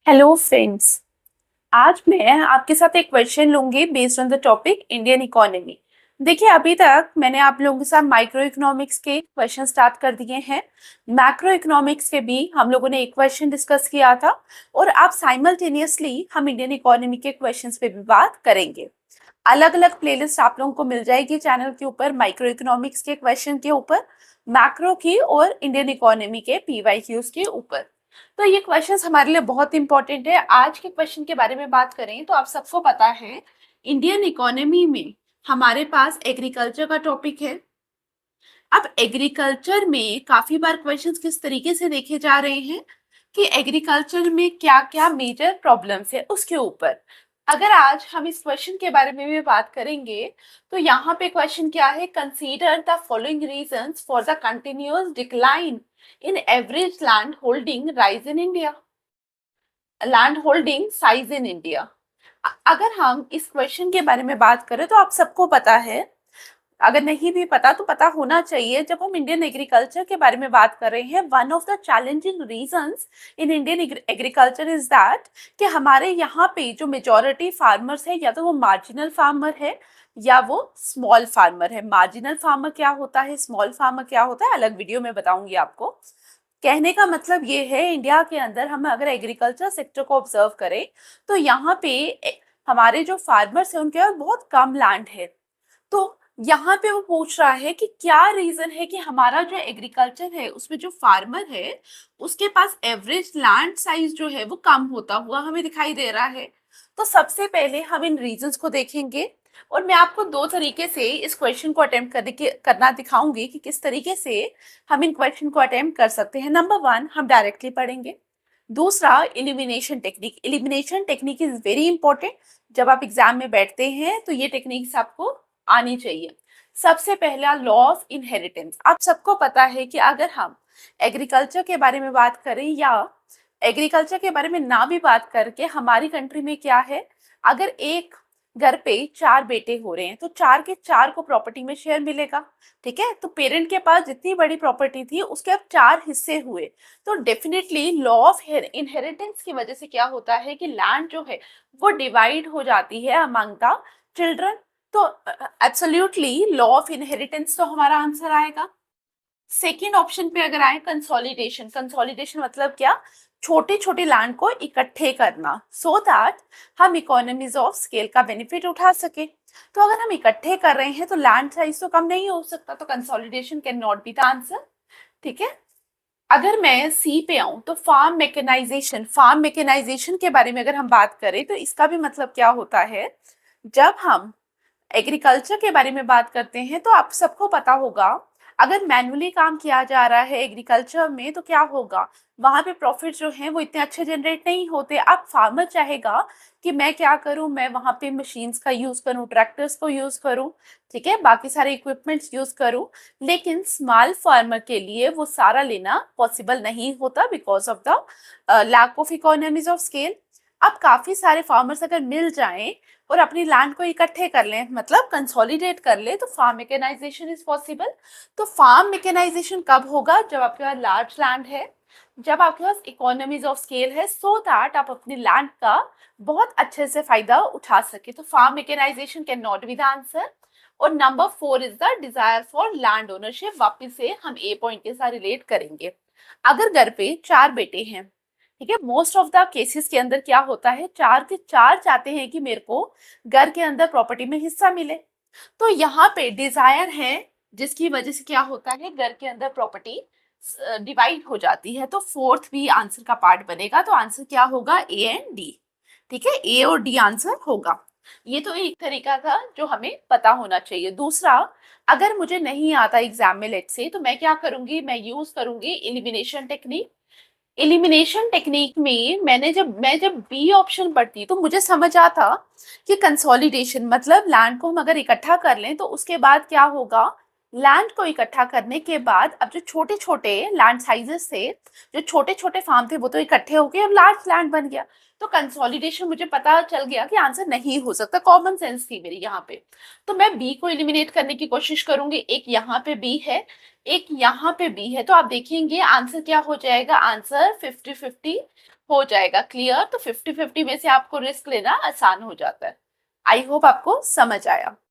Hello friends. आज मैं आपके साथ एक क्वेश्चन लूंगी based on the topic Indian economy. देखिए, अभी तक मैंने आप लोगों के साथ माइक्रो इकोनॉमिक्स के क्वेश्चन स्टार्ट कर दिए हैं। मैक्रो इकोनॉमिक्स के भी हम लोगों ने एक क्वेश्चन डिस्कस किया था और आप साइमल्टेनियसली हम इंडियन इकोनॉमी के क्वेश्चंस पे भी बात करेंगे। अलग अलग प्लेलिस्ट आप लोगों को मिल जाएगी चैनल के ऊपर, माइक्रो इकोनॉमिक्स के क्वेश्चन के ऊपर, मैक्रो की और इंडियन इकोनॉमी के पीवाईक्यूज के ऊपर। तो ये क्वेश्चंस हमारे लिए बहुत इंपॉर्टेंट है। आज के क्वेश्चन के बारे में बात करें तो आप सबको पता है इंडियन इकोनॉमी में हमारे पास एग्रीकल्चर का टॉपिक है। अब एग्रीकल्चर में काफी बार क्वेश्चंस किस तरीके से देखे जा रहे हैं कि एग्रीकल्चर में क्या क्या मेजर प्रॉब्लम्स है उसके ऊपर। अगर आज हम इस क्वेश्चन के बारे में भी बात करेंगे तो यहाँ पे क्वेश्चन क्या है, consider the following reasons for the continuous decline in average land holding rise in India, land holding size in India. अगर हम इस क्वेश्चन के बारे में बात करें तो आप सबको पता है, अगर नहीं भी पता तो पता होना चाहिए। जब हम इंडियन एग्रीकल्चर के बारे में बात कर रहे हैं, one of the challenging reasons in Indian agriculture is that कि हमारे यहाँ पे जो मेजॉरिटी फार्मर्स है या तो वो मार्जिनल फार्मर है या वो स्मॉल फार्मर है। मार्जिनल फार्मर क्या होता है, स्मॉल फार्मर क्या होता है, अलग वीडियो में बताऊंगी आपको। कहने का मतलब ये है, इंडिया के अंदर हम अगर एग्रीकल्चर सेक्टर को ऑब्जर्व करें तो यहाँ पे हमारे जो फार्मर्स हैं उनके पास बहुत कम लैंड है। तो यहाँ पे वो पूछ रहा है कि क्या रीजन है कि हमारा जो एग्रीकल्चर है उसमें जो फार्मर है उसके पास एवरेज लैंड साइज जो है वो कम होता हुआ हमें दिखाई दे रहा है। तो सबसे पहले हम इन रीजंस को देखेंगे और मैं आपको दो तरीके से इस क्वेश्चन को अटेम्प्ट करना दिखाऊंगी कि किस तरीके से हम इन क्वेश्चन को अटेम्प्ट कर सकते हैं। नंबर वन, हम डायरेक्टली पढ़ेंगे। दूसरा, elimination technique. Elimination technique is very important. जब आप एग्जाम में बैठते हैं तो ये टेक्निक्स आपको आनी चाहिए। सबसे पहला, लॉ ऑफ इनहेरिटेंस। आप सबको पता है कि अगर हम एग्रीकल्चर के बारे में बात करें या एग्रीकल्चर के बारे में ना भी बात करके हमारी कंट्री में क्या है, अगर एक घर पे चार बेटे हो रहे हैं तो चार के चार को प्रॉपर्टी में शेयर मिलेगा। ठीक है, तो पेरेंट के पास जितनी बड़ी प्रॉपर्टी थी उसके अब चार हिस्से हुए। तो डेफिनेटली लॉ ऑफ इनहेरिटेंस की वजह से क्या होता है कि लैंड जो है वो डिवाइड हो जाती है अमंग द चिल्ड्रन। तो एब्सोल्युटली लॉ ऑफ इनहेरिटेंस तो हमारा आंसर आएगा। सेकेंड ऑप्शन पे अगर आए, कंसोलिडेशन। कंसोलिडेशन मतलब क्या, छोटे छोटे लैंड को इकट्ठे करना सो दैट हम इकोनॉमीज ऑफ स्केल का बेनिफिट उठा सके। तो अगर हम इकट्ठे कर रहे हैं तो लैंड साइज तो कम नहीं हो सकता, तो consolidation can not be the answer. ठीक है, अगर मैं सी पे आऊं तो फार्म मैकेनाइजेशन। फार्म मैकेनाइजेशन के बारे में अगर हम बात करें तो इसका भी मतलब क्या होता है, जब हम एग्रीकल्चर के बारे में बात करते हैं तो आप सबको पता होगा अगर मैन्युअली काम किया जा रहा है एग्रीकल्चर में तो क्या होगा, वहां पे प्रॉफिट जो है वो इतने अच्छे जनरेट नहीं होते। अब फार्मर चाहेगा कि मैं क्या करूं, मैं वहां पे मशीन्स का यूज करूं, ट्रैक्टर्स को यूज करूं, ठीक है, बाकी सारे इक्विपमेंट्स यूज करूं। लेकिन स्मॉल फार्मर के लिए वो सारा लेना पॉसिबल नहीं होता because of the lack of economies of scale. अब काफी सारे फार्मर्स अगर मिल जाएं और अपनी लैंड को इकट्ठे कर लें, मतलब कंसोलिडेट कर ले, तो फार्म मैकेनाइजेशन इज पॉसिबल। तो फार्म मैकेनाइजेशन कब होगा, जब आपके पास लार्ज लैंड है, जब आपके पास इकोनॉमीज ऑफ स्केल है, सो दैट आप अपनी लैंड का बहुत अच्छे से फायदा उठा सके। तो farm mechanisation can not be the answer. और number four is the desire for land ownership. वापिस से हम ए पॉइंट के साथ रिलेट करेंगे। अगर घर पे चार बेटे हैं, ठीक है, मोस्ट ऑफ द केसेस के अंदर क्या होता है, चार के चार चाहते हैं कि मेरे को घर के अंदर प्रॉपर्टी में हिस्सा मिले। तो यहाँ पे डिजायर है जिसकी वजह से क्या होता है, घर के अंदर प्रॉपर्टी डिवाइड हो जाती है। तो फोर्थ भी आंसर का पार्ट बनेगा। तो आंसर क्या होगा, ए एंड डी। ठीक है, ए और डी आंसर होगा। ये तो एक तरीका था जो हमें पता होना चाहिए। दूसरा, अगर मुझे नहीं आता एग्जाम में लेट से, तो मैं क्या करूंगी, मैं यूज करूंगी एलिमिनेशन टेक्निक। एलिमिनेशन टेक्निक में मैं जब बी ऑप्शन पढ़ती तो मुझे समझ आता कि कंसोलिडेशन मतलब लैंड को हम अगर इकट्ठा कर लें तो उसके बाद क्या होगा, लैंड को इकट्ठा करने के बाद अब जो छोटे छोटे लैंड साइजेस थे, जो छोटे छोटे फार्म थे, वो तो इकट्ठे हो गए, अब लार्ज लैंड बन गया। तो कंसोलिडेशन मुझे पता चल गया कि आंसर नहीं हो सकता, कॉमन सेंस थी मेरी यहाँ पे। तो मैं बी को एलिमिनेट करने की कोशिश करूंगी। एक यहाँ पे बी है, एक यहाँ पे बी है, तो आप देखेंगे आंसर क्या हो जाएगा, आंसर 50-50 हो जाएगा क्लियर। तो 50-50 में से आपको रिस्क लेना आसान हो जाता है। आई होप आपको समझ आया।